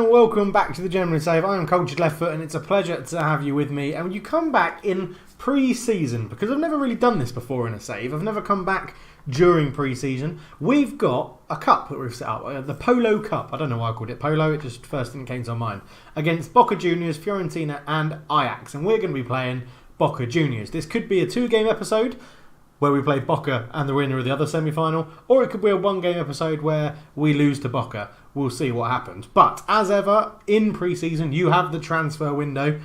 and welcome back to the Journeyman Save. I am Cultured Left Foot and it's a pleasure to have you with me. And you come back in pre-season, because I've never really done this before in a save. I've never come back during pre-season. We've got a cup that we've set up, the POLO Cup. I don't know why I called it POLO, it just first thing that came to my mind. Against Boca Juniors, Fiorentina and Ajax. And we're going to be playing Boca Juniors. This could be a 2-game episode where we play Boca and the winner of the other semi-final, or it could be a 1-game episode where we lose to Boca. We'll see what happens. But as ever, in pre-season, you have the transfer window.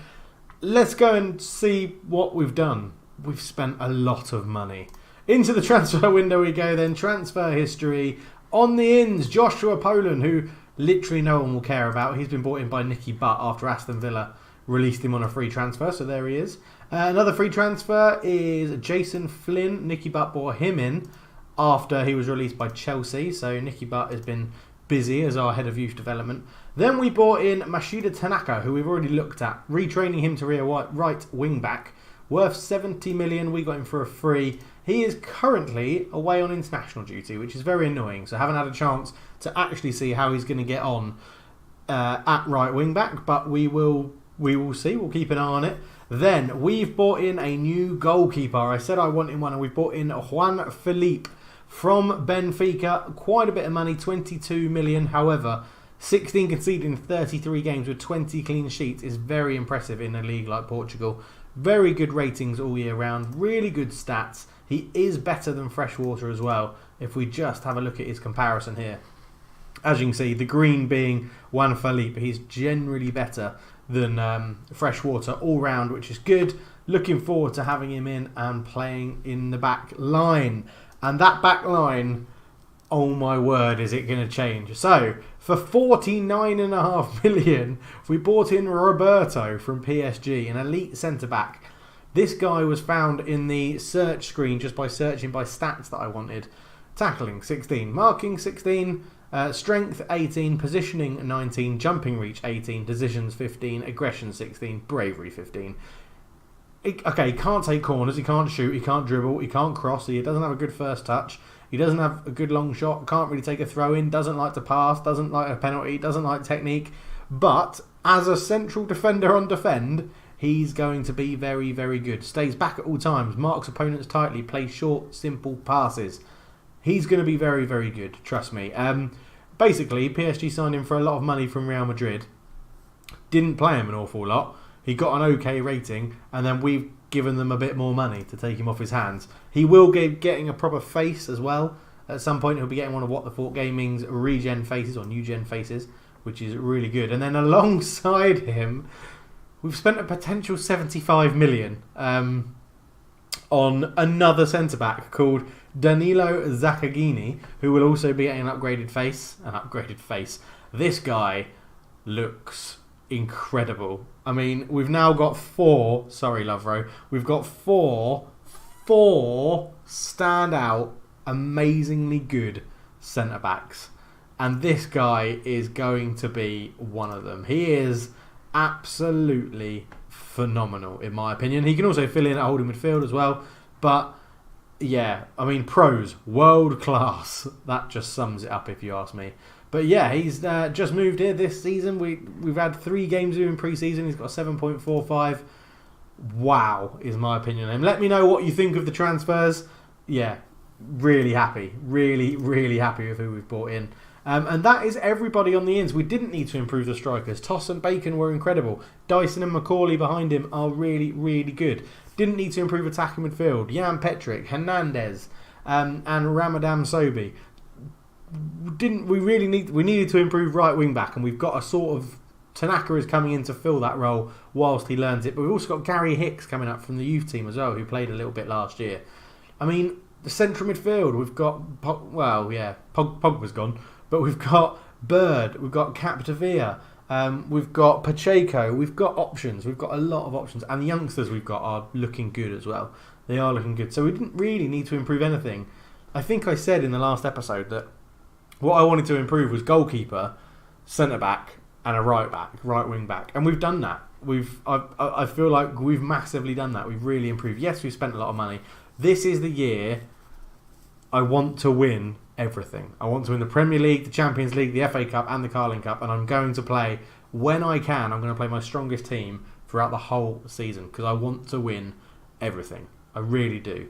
Let's go and see what we've done. We've spent a lot of money. Into the transfer window we go then. Transfer history. On the ins, Joshua Poland, who literally no one will care about. He's been bought in by Nicky Butt after Aston Villa released him on a free transfer, so there he is. Another free transfer is Jason Flynn. Nicky Butt bought him in after he was released by Chelsea, so Nicky Butt has been busy as our head of youth development. Then we bought in Mashida Tanaka, who we've already looked at, retraining him to be a right wing back, worth 70 million. We got him for a free. He is currently away on international duty, which is very annoying, so I haven't had a chance to actually see how he's going to get on at right wing back, but we will see. We'll keep an eye on it. Then we've bought in a new goalkeeper. I said I wanted one, and we've bought in Juan Felipe from Benfica. Quite a bit of money, 22 million. However, 16 conceded in 33 games with 20 clean sheets is very impressive in a league like Portugal. Very good ratings all year round. Really good stats. He is better than Freshwater as well, if we just have a look at his comparison here. As you can see, the green being Juan Felipe, he's generally better than Freshwater all round, which is good. Looking forward to having him in and playing in the back line. And that back line, oh my word, is it going to change. So, for 49.5 million, we bought in Roberto from PSG, an elite centre-back. This guy was found in the search screen just by searching by stats that I wanted. Tackling 16, marking 16, strength 18, positioning 19, jumping reach 18, decisions 15, aggression 16, bravery 15. Okay, he can't take corners, he can't shoot, he can't dribble, he can't cross, he doesn't have a good first touch, he doesn't have a good long shot, can't really take a throw in, doesn't like to pass, doesn't like a penalty, doesn't like technique. But as a central defender on defend, he's going to be very, very good. Stays back at all times, marks opponents tightly, plays short, simple passes. He's going to be very, very good, trust me. Basically, PSG signed him for a lot of money from Real Madrid. Didn't play him an awful lot. He got an okay rating, and then we've given them a bit more money to take him off his hands. He will be getting a proper face as well. At some point, he'll be getting one of What the Fort Gaming's regen faces or new gen faces, which is really good. And then alongside him, we've spent a potential 75 million on another centre-back called Danilo Zaccagnini, who will also be getting an upgraded face. This guy looks incredible. I mean, we've now got four standout, amazingly good centre-backs. And this guy is going to be one of them. He is absolutely phenomenal, in my opinion. He can also fill in at holding midfield as well. But, yeah, I mean, pros, world class. That just sums it up, if you ask me. But yeah, he's just moved here this season. We've had 3 games in pre-season. He's got a 7.45. Wow, is my opinion. And let me know what you think of the transfers. Yeah, really happy. Really, really happy with who we've brought in. And that is everybody on the ins. We didn't need to improve the strikers. Toss and Bacon were incredible. Dyson and Macaulay behind him are really, really good. Didn't need to improve attacking midfield. Jan Petric, Hernandez, and Ramadan Sobi. We needed to improve right wing back, and we've got a sort of Tanaka is coming in to fill that role whilst he learns it. But we've also got Gary Hicks coming up from the youth team as well, who played a little bit last year. I mean, the central midfield, we've got Pogba's gone, but we've got Bird, we've got Capdevila, we've got Pacheco, we've got options, we've got a lot of options, and the youngsters we've got are looking good as well. They are looking good, so we didn't really need to improve anything. I think I said in the last episode that what I wanted to improve was goalkeeper, centre back, and a right wing back, and we've done that. I feel like we've massively done that. We've really improved. Yes, we've spent a lot of money. This is the year I want to win everything. I want to win the Premier League, the Champions League, the FA Cup and the Carling Cup, and I'm going to play when I can. I'm going to play my strongest team throughout the whole season because I want to win everything. I really do.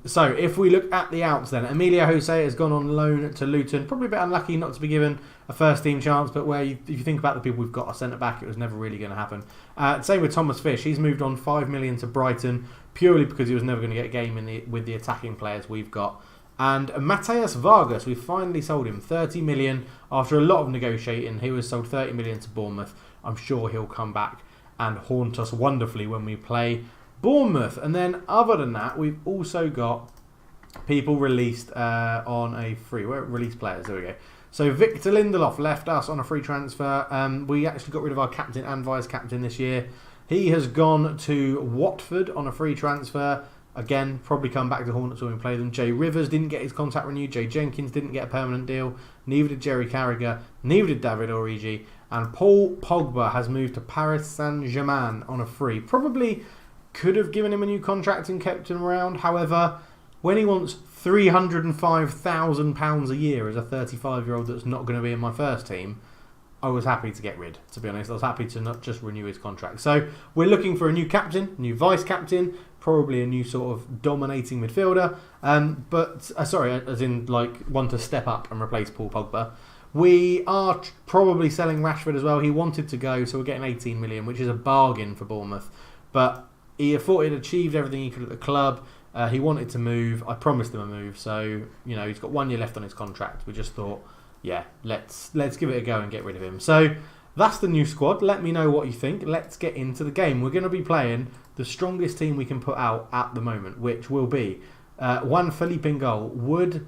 So if we look at the outs then, Emilio Jose has gone on loan to Luton. Probably a bit unlucky not to be given a first team chance, but if you think about the people we've got, a centre back, it was never really going to happen. Same with Thomas Fish. He's moved on 5 million to Brighton purely because he was never going to get a game with the attacking players we've got. And Mateus Vargas, we finally sold him 30 million after a lot of negotiating. He was sold 30 million to Bournemouth. I'm sure he'll come back and haunt us wonderfully when we play Bournemouth. And then other than that, we've also got people released on a free. Released players, there we go. So Victor Lindelof left us on a free transfer. We actually got rid of our captain and vice captain this year. He has gone to Watford on a free transfer. Again, probably come back to Hornets when we play them. Jay Rivers didn't get his contract renewed. Jay Jenkins didn't get a permanent deal. Neither did Jerry Carragher. Neither did David Origi. And Paul Pogba has moved to Paris Saint-Germain on a free. Probably could have given him a new contract and kept him around. However, when he wants £305,000 a year as a 35-year-old that's not going to be in my first team, I was happy to get rid, to be honest. I was happy to not just renew his contract. So we're looking for a new captain, new vice-captain, probably a new sort of dominating midfielder. As in like one to step up and replace Paul Pogba. We are probably selling Rashford as well. He wanted to go, so we're getting 18 million, which is a bargain for Bournemouth. But he thought he'd achieved everything he could at the club. He wanted to move. I promised him a move. So, he's got 1 year left on his contract. We just thought, yeah, let's give it a go and get rid of him. So that's the new squad. Let me know what you think. Let's get into the game. We're going to be playing the strongest team we can put out at the moment, which will be Juan Felipe in goal, Wood,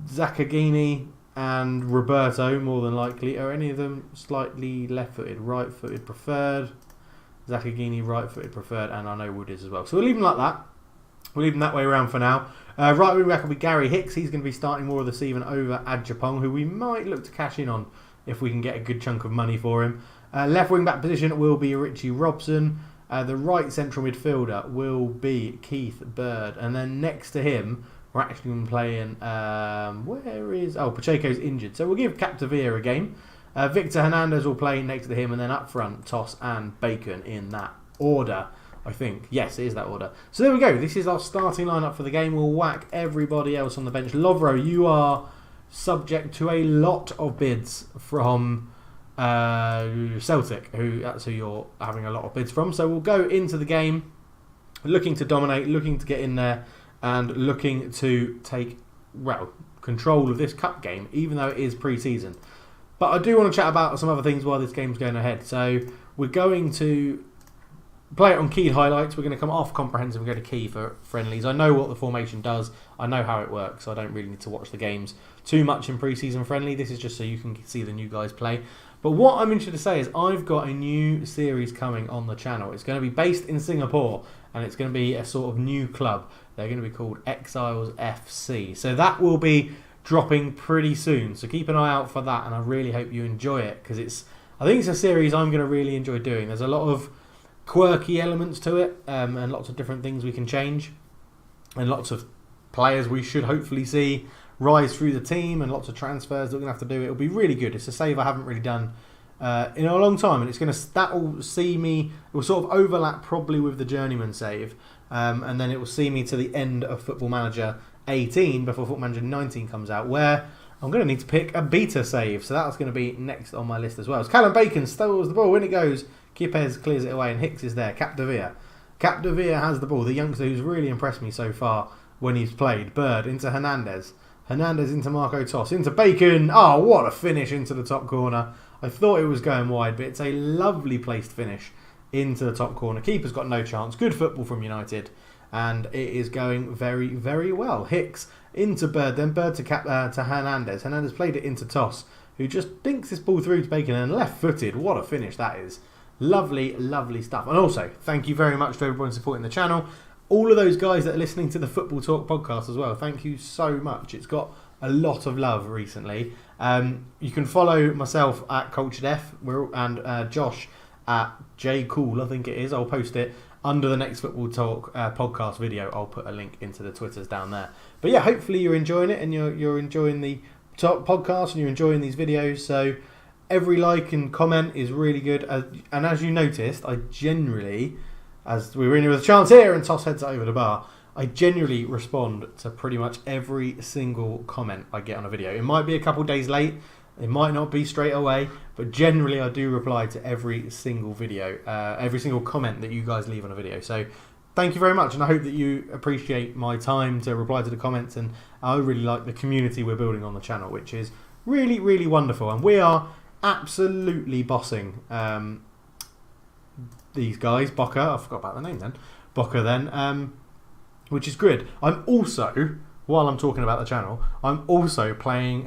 Zaccagnini and Roberto, more than likely. Are any of them slightly left-footed, right-footed preferred? Zaccagnini right-footed preferred, and I know Wood is as well. So we'll leave them like that. We'll leave them that way around for now. Right wing back will be Gary Hicks. He's going to be starting more of the season over Adjapong, who we might look to cash in on if we can get a good chunk of money for him. Left wing back position will be Richie Robson. The right central midfielder will be Keith Bird. And then next to him, we're actually going to be playing... Pacheco's injured. So we'll give Capdevila a game. Victor Hernandez will play next to him. And then up front, Toss and Bacon in that order, I think. Yes, it is that order. So there we go. This is our starting lineup for the game. We'll whack everybody else on the bench. Lovro, you are subject to a lot of bids from Celtic. That's who you're having a lot of bids from. So we'll go into the game looking to dominate, looking to get in there, and looking to take control of this cup game, even though it is pre-season. But I do want to chat about some other things while this game's going ahead. So we're going to play it on key highlights. We're going to come off comprehensive and go to key for friendlies. I know what the formation does. I know how it works. So I don't really need to watch the games too much in pre-season friendly. This is just so you can see the new guys play. But what I'm interested to say is I've got a new series coming on the channel. It's going to be based in Singapore, and it's going to be a sort of new club. They're going to be called Exiles FC. So that will be dropping pretty soon. So keep an eye out for that, and I really hope you enjoy it, because I think it's a series I'm going to really enjoy doing. There's a lot of quirky elements to it, and lots of different things we can change, and lots of players we should hopefully see rise through the team, and lots of transfers that we're going to have to do. It'll be really good. It's a save I haven't really done in a long time, and that will see me. It will sort of overlap probably with the Journeyman Save, and then it will see me to the end of Football Manager 18 before Football Manager 19 comes out, where I'm going to need to pick a beta save. So that's going to be next on my list as well. It's Callum Bacon steals the ball. In it goes. Kipez clears it away, and Hicks is there. Capdevila has the ball. The youngster who's really impressed me so far when he's played. Bird into Hernandez. Hernandez into Marco Toss. Into Bacon. Oh, what a finish into the top corner. I thought it was going wide, but it's a lovely placed finish into the top corner. Keeper's got no chance. Good football from United. And it is going very, very well. Hicks into Bird. Then Bird to Hernandez. Hernandez played it into Toss, who just dinks this ball through to Bacon, and left-footed. What a finish that is. Lovely, lovely stuff. And also, thank you very much to everyone supporting the channel. All of those guys that are listening to the Football Talk podcast as well. Thank you so much. It's got a lot of love recently. You can follow myself at Cultured F and Josh at jcool, I think it is. I'll post it under the Next Football Talk podcast video. I'll put a link into the Twitters down there. But yeah, hopefully you're enjoying it and you're enjoying the podcast and you're enjoying these videos. So every like and comment is really good. And as you noticed, I generally, as we were in with a chance here and toss heads over the bar, I generally respond to pretty much every single comment I get on a video. It might be a couple days late. It might not be straight away, but generally I do reply to every single video, every single comment that you guys leave on a video. So thank you very much, and I hope that you appreciate my time to reply to the comments, and I really like the community we're building on the channel, which is really, really wonderful. And we are absolutely bossing these guys. Boca, I forgot about the name then. Boca then, which is good. I'm also, while I'm talking about the channel, I'm also playing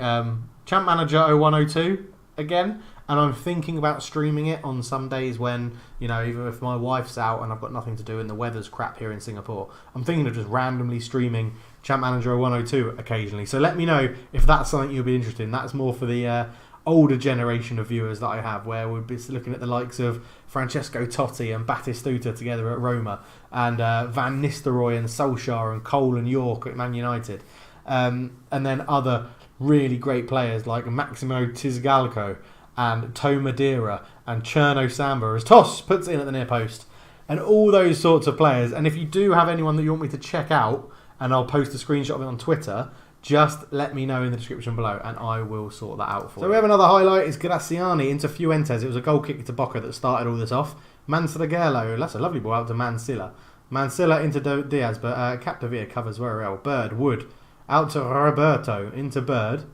Champ Manager 0102 again, and I'm thinking about streaming it on some days when, you know, even if my wife's out and I've got nothing to do and the weather's crap here in Singapore, I'm thinking of just randomly streaming Champ Manager 0102 occasionally. So let me know if that's something you'll be interested in. That's more for the older generation of viewers that I have, where we'll be looking at the likes of Francesco Totti and Batistuta together at Roma, and Van Nistelrooy and Solskjaer and Cole and York at Man United, and then other really great players like Maximo Tizgalco and To Madeira and Cherno Samba, as Toss puts it in at the near post, and all those sorts of players. And if you do have anyone that you want me to check out, and I'll post a screenshot of it on Twitter, just let me know in the description below and I will sort that out for you. So we have another highlight. It's Graciani into Fuentes. It was a goal kick to Boca that started all this off. Manstragello, that's a lovely ball out to Mansilla. Mansilla into Diaz, but Capdevia covers very well. Bird, Wood, out to Roberto, into Bird.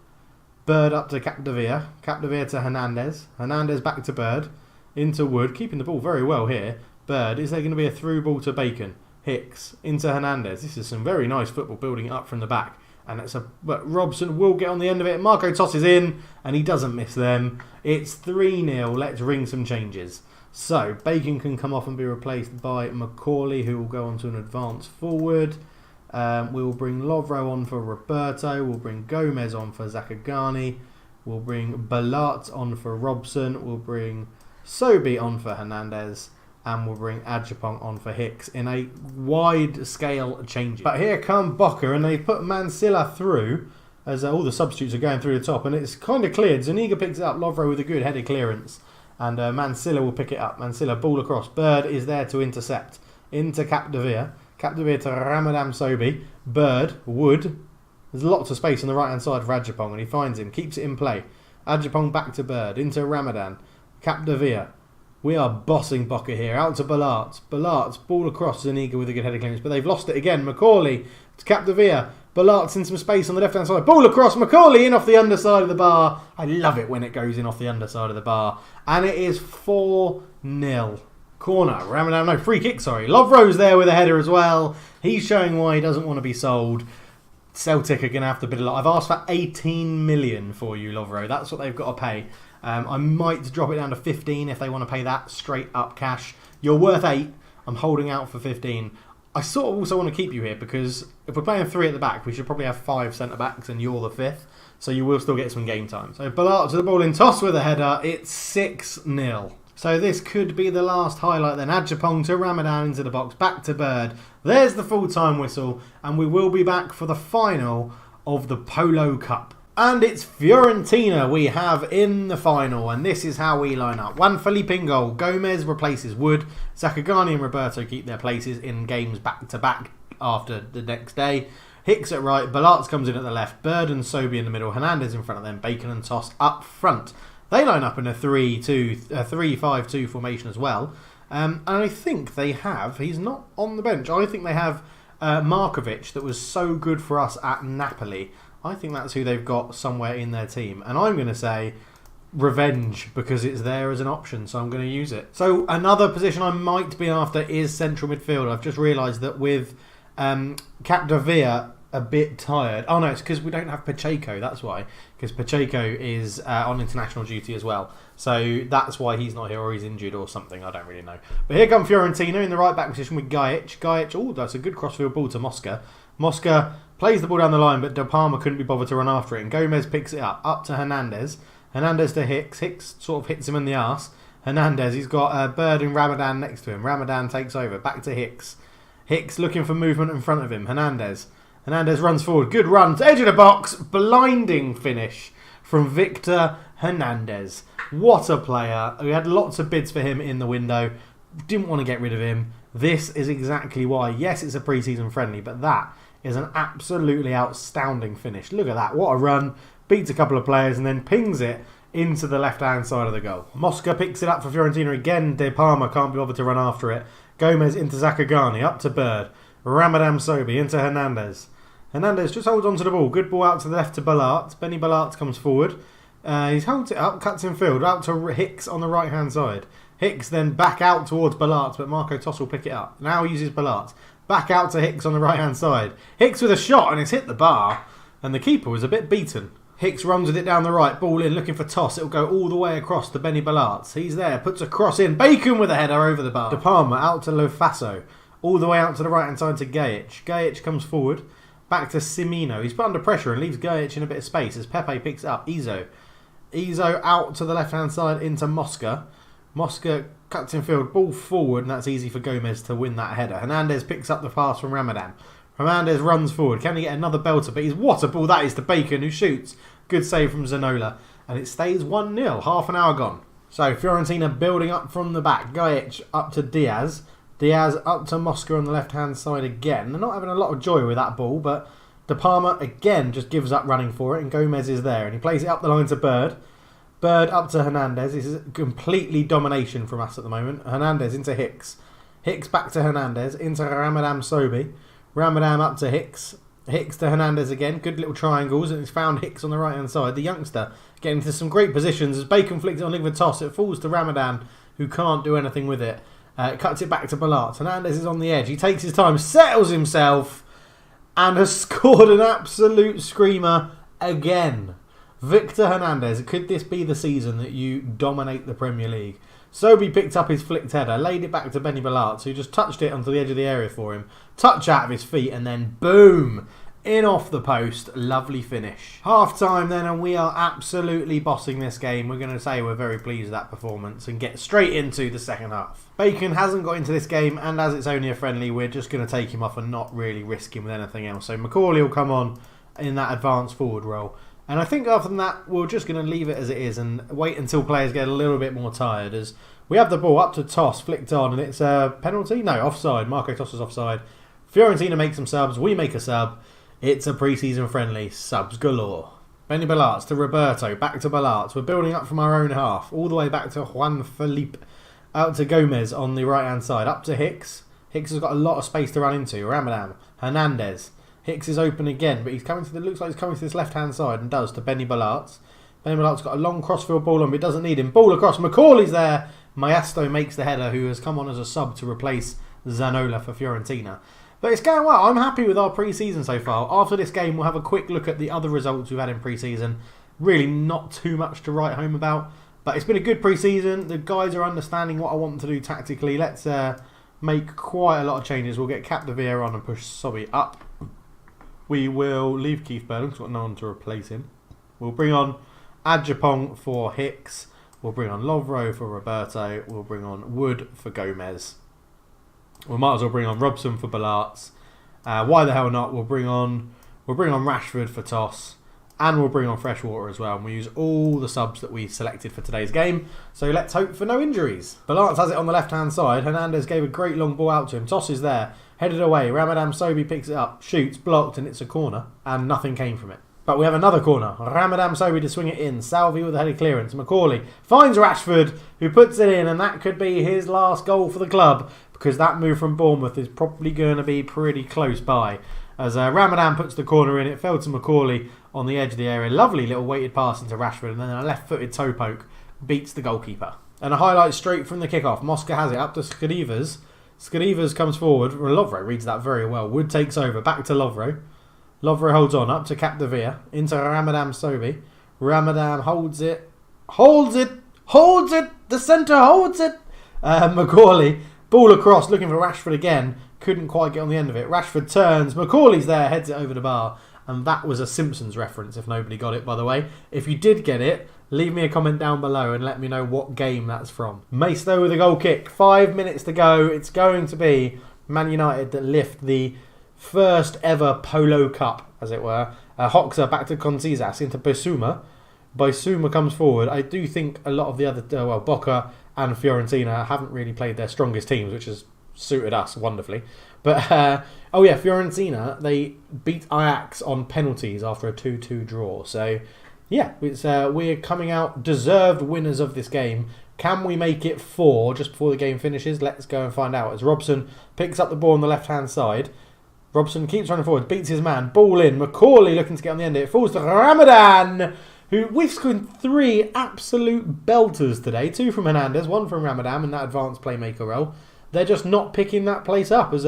Bird up to Capdevia. Capdevia to Hernandez. Hernandez back to Bird. Into Wood, keeping the ball very well here. Bird, is there going to be a through ball to Bacon? Hicks, into Hernandez. This is some very nice football building up from the back. And but Robson will get on the end of it. Marco tosses in, and he doesn't miss them. It's 3-0. Let's ring some changes. So, Bacon can come off and be replaced by Macaulay, who will go on to an advance forward. We will bring Lovro on for Roberto. We'll bring Gomez on for Zakagani. We'll bring Balat on for Robson. We'll bring Sobi on for Hernandez. And we'll bring Adjapong on for Hicks in a wide-scale change. But here come Boca, and they put Mansilla through as all the substitutes are going through the top. And it's kind of cleared. Zuniga picks it up. Lovro with a good headed clearance. And Mansilla will pick it up. Mansilla, ball across. Bird is there to intercept. Into Capdevia. Capdevia to Ramadan Sobi. Bird, Wood. There's lots of space on the right-hand side for Adjapong, and he finds him. Keeps it in play. Adjapong back to Bird. Into Ramadan. Capdevia. We are bossing Boca here. Out to Balart. Balart, ball across Zuniga with a good header clearance, but they've lost it again. Macaulay to Capdevia. Balart's in some space on the left-hand side. Ball across. Macaulay in off the underside of the bar. I love it when it goes in off the underside of the bar. And it is 4-0. Corner. Ramadan, no, free kick, sorry. Lovro's there with a header as well. He's showing why he doesn't want to be sold. Celtic are going to have to bid a lot. I've asked for 18 million for you, Lovro. That's what they've got to pay. I might drop it down to 15 if they want to pay that straight up cash. You're worth 8. I'm holding out for 15. I sort of also want to keep you here because if we're playing 3 at the back, we should probably have 5 centre backs and you're the 5th. So you will still get some game time. So Ballard to the ball in toss with a header. It's 6-0. So this could be the last highlight then. Adjapong to Ramadan into the box. Back to Bird. There's the full-time whistle. And we will be back for the final of the POLO Cup. And it's Fiorentina we have in the final, and this is how we line up. Juan Felipe in goal. Gomez replaces Wood. Zakagani and Roberto keep their places in games back-to-back after the next day. Hicks at right. Balartz comes in at the left. Bird and Sobi in the middle. Hernandez in front of them. Bacon and Toss up front. They line up in a 3-5-2 formation as well. And I think they have, he's not on the bench, I think they have Markovic that was so good for us at Napoli. I think that's who they've got somewhere in their team. And I'm going to say revenge because it's there as an option, so I'm going to use it. So another position I might be after is central midfield. I've just realised that with Capdevia a bit tired. Oh no, it's because we don't have Pacheco, that's why. Because Pacheco is on international duty as well. So that's why he's not here, or he's injured or something, I don't really know. But here come Fiorentina in the right back position with Gajic. Gajic, oh, that's a good crossfield ball to Mosca. Mosca plays the ball down the line, but De Palma couldn't be bothered to run after it. And Gomez picks it up to Hernandez. Hernandez to Hicks. Hicks sort of hits him in the arse. Hernandez, he's got Bird and Ramadan next to him. Ramadan takes over. Back to Hicks. Hicks looking for movement in front of him. Hernandez runs forward. Good run to edge of the box. Blinding finish from Victor Hernandez. What a player. We had lots of bids for him in the window. Didn't want to get rid of him. This is exactly why. Yes, it's a pre-season friendly, but that is an absolutely outstanding finish. Look at that. What a run. Beats a couple of players and then pings it into the left-hand side of the goal. Mosca picks it up for Fiorentina again. De Palma can't be bothered to run after it. Gomez into Zakagani. Up to Bird. Ramadan Sobi into Hernandez. Hernandez just holds on to the ball. Good ball out to the left to Ballart. Benny Ballart comes forward. He holds it up, cuts in field. Out to Hicks on the right-hand side. Hicks then back out towards Ballart, but Marco Toss will pick it up. Now he uses Ballart. Back out to Hicks on the right-hand side. Hicks with a shot, and it's hit the bar. And the keeper was a bit beaten. Hicks runs with it down the right. Ball in, looking for Toss. It'll go all the way across to Benny Ballart. He's there, puts a cross in. Bacon with a header over the bar. De Palma out to Lofaso. All the way out to the right-hand side to Gajic. Gajic comes forward. Back to Simino. He's put under pressure and leaves Gajic in a bit of space as Pepe picks it up. Izo out to the left-hand side into Mosca. Mosca cuts in field. Ball forward, and that's easy for Gomez to win that header. Hernandez picks up the pass from Ramadan. Hernandez runs forward. Can he get another belter? But what a ball that is to Bacon, who shoots. Good save from Zanola. And it stays 1-0. Half an hour gone. So Fiorentina building up from the back. Gajic up to Diaz. Diaz up to Mosca on the left-hand side again. They're not having a lot of joy with that ball, but De Palma again just gives up running for it, and Gomez is there. And he plays it up the line to Bird. Bird up to Hernandez. This is completely domination from us at the moment. Hernandez into Hicks. Hicks back to Hernandez. Into Ramadan Sobi. Ramadan up to Hicks. Hicks to Hernandez again. Good little triangles. And it's found Hicks on the right-hand side. The youngster getting into some great positions. As Bacon flicks it on with a toss, it falls to Ramadan, who can't do anything with it. Cuts it back to Ballart. Hernandez is on the edge. He takes his time, settles himself, and has scored an absolute screamer again. Victor Hernandez, could this be the season that you dominate the Premier League? Sobi picked up his flicked header, laid it back to Benny Ballart, who just touched it onto the edge of the area for him. Touch out of his feet, and then boom! In off the post. Lovely finish. Half time then, and we are absolutely bossing this game. We're going to say we're very pleased with that performance and get straight into the second half. Bacon hasn't got into this game, and as it's only a friendly, we're just going to take him off and not really risk him with anything else. So Macaulay will come on in that advanced forward role. And I think after that, we're just going to leave it as it is and wait until players get a little bit more tired, as we have the ball up to Toss, flicked on, and it's a penalty? No, offside. Marco Toss is offside. Fiorentina makes some subs. We make a sub. It's a pre-season friendly. Subs galore. Benny Ballart to Roberto. Back to Ballart. We're building up from our own half. All the way back to Juan Felipe. Out to Gomez on the right-hand side. Up to Hicks. Hicks has got a lot of space to run into. Ramadan. Hernandez. Hicks is open again, but he's coming to the, looks like he's coming to this left-hand side and does to Benny Ballart. Benny Ballart's got a long crossfield ball on, but he doesn't need him. Ball across. Macaulay's there. Maestro makes the header, who has come on as a sub to replace Zanola for Fiorentina. But it's going well. I'm happy with our pre-season so far. After this game, we'll have a quick look at the other results we've had in pre-season. Really not too much to write home about. But it's been a good pre-season. The guys are understanding what I want to do tactically. Let's make quite a lot of changes. We'll get Capdevere on and push Sobby up. We will leave Keith Burnham, because we've got no one to replace him. We'll bring on Adjapong for Hicks. We'll bring on Lovro for Roberto. We'll bring on Wood for Gomez. We might as well bring on Robson for Ballarts. Why the hell not? We'll bring on Rashford for Toss. And we'll bring on Freshwater as well. And we'll use all the subs that we selected for today's game. So let's hope for no injuries. Ballarts has it on the left-hand side. Hernandez gave a great long ball out to him. Toss is there. Headed away. Ramadan Sobi picks it up. Shoots. Blocked. And it's a corner. And nothing came from it. But we have another corner. Ramadan Sobi to swing it in. Salvi with a headed clearance. Macaulay finds Rashford, who puts it in. And that could be his last goal for the club, because that move from Bournemouth is probably going to be pretty close by. As Ramadan puts the corner in, it fell to Macaulay on the edge of the area. Lovely little weighted pass into Rashford, and then a left-footed toe poke beats the goalkeeper. And a highlight straight from the kickoff. Mosca has it up to Scrivas. Scrivas comes forward. Lovro reads that very well. Wood takes over. Back to Lovro. Lovro holds on. Up to Capdevere. Into Ramadan Sobi. Ramadan holds it. Holds it! Holds it! The centre holds it! Macaulay. Ball across, looking for Rashford again. Couldn't quite get on the end of it. Rashford turns. Macaulay's there, heads it over the bar. and that was a Simpsons reference if nobody got it, by the way. If you did get it, leave me a comment down below and let me know what game that's from. Mace though with a goal kick. 5 minutes to go. It's going to be Man United that lift the first ever Polo Cup, as it were. Hoxha back to Concizas into Bissouma. Bissouma comes forward. I do think a lot of the other, Boca and Fiorentina haven't really played their strongest teams, which has suited us wonderfully. But, Fiorentina, they beat Ajax on penalties after a 2-2 draw. So, yeah, it's we're coming out deserved winners of this game. Can we make it 4 just before the game finishes? Let's go and find out. As Robson picks up the ball on the left-hand side. Robson keeps running forward, beats his man, ball in. Macaulay looking to get on the end of it. Falls to Ramadan, who we've scored 3 absolute belters today. 2 from Hernandez, 1 from Ramadan in that advanced playmaker role. They're just not picking that place up as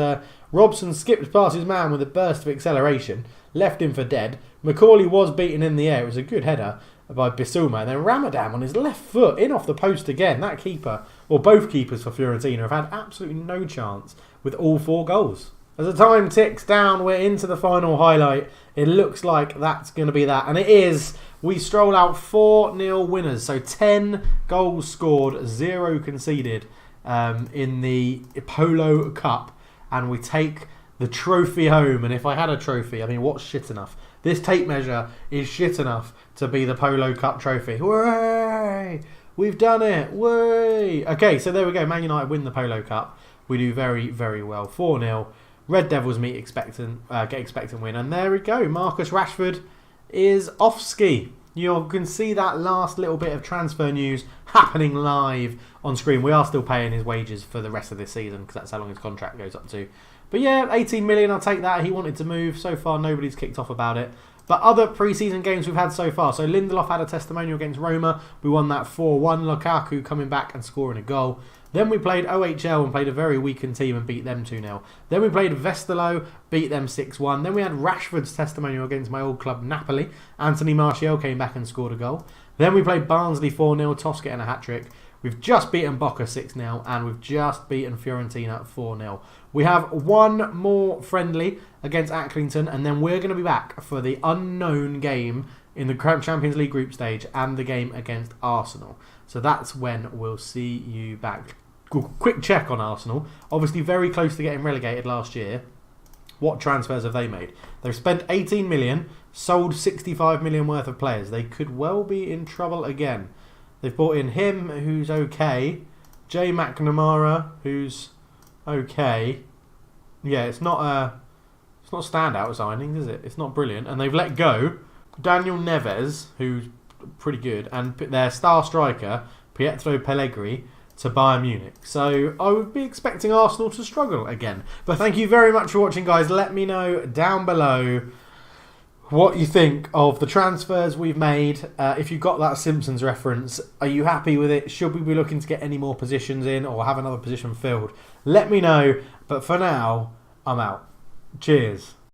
Robson skipped past his man with a burst of acceleration, left him for dead. Macaulay was beaten in the air. It was a good header by Bissouma. And then Ramadan on his left foot, in off the post again. That keeper, or both keepers for Fiorentina, have had absolutely no chance with all 4 goals. As the time ticks down, we're into the final highlight. It looks like that's going to be that. And it is. We stroll out 4-0 winners. So 10 goals scored, 0 conceded in the Polo Cup. And we take the trophy home. And if I had a trophy, I mean, what's shit enough? This tape measure is shit enough to be the Polo Cup trophy. Hooray! We've done it. Way! Okay, so there we go. Man United win the Polo Cup. We do very, very well. 4-0. Red Devils get expectant win. And there we go. Marcus Rashford is off ski. You can see that last little bit of transfer news happening live on screen. We are still paying his wages for the rest of this season because that's how long his contract goes up to. But yeah, 18 million, I'll take that. He wanted to move. So far, nobody's kicked off about it. But other pre-season games we've had so far. So Lindelof had a testimonial against Roma. We won that 4-1. Lukaku coming back and scoring a goal. Then we played OHL and played a very weakened team and beat them 2-0. Then we played Westerlo, beat them 6-1. Then we had Rashford's testimonial against my old club Napoli. Anthony Martial came back and scored a goal. Then we played Barnsley 4-0, Toss getting a hat-trick. We've just beaten Boca 6-0 and we've just beaten Fiorentina 4-0. We have one more friendly against Accrington and then we're going to be back for the unknown game in the Champions League group stage and the game against Arsenal. So that's when we'll see you back. Quick check on Arsenal. Obviously very close to getting relegated last year. What transfers have they made? They've spent 18 million, sold 65 million worth of players. They could well be in trouble again. They've brought in him, who's okay. Jay McNamara, who's okay. Yeah, it's not a standout signing, is it? It's not brilliant. And they've let go Daniel Neves, who's pretty good, and their star striker, Pietro Pellegrini, to Bayern Munich. So I would be expecting Arsenal to struggle again. But thank you very much for watching, guys. Let me know down below what you think of the transfers we've made. If you got that Simpsons reference, are you happy with it? Should we be looking to get any more positions in or have another position filled? Let me know. But for now, I'm out. Cheers.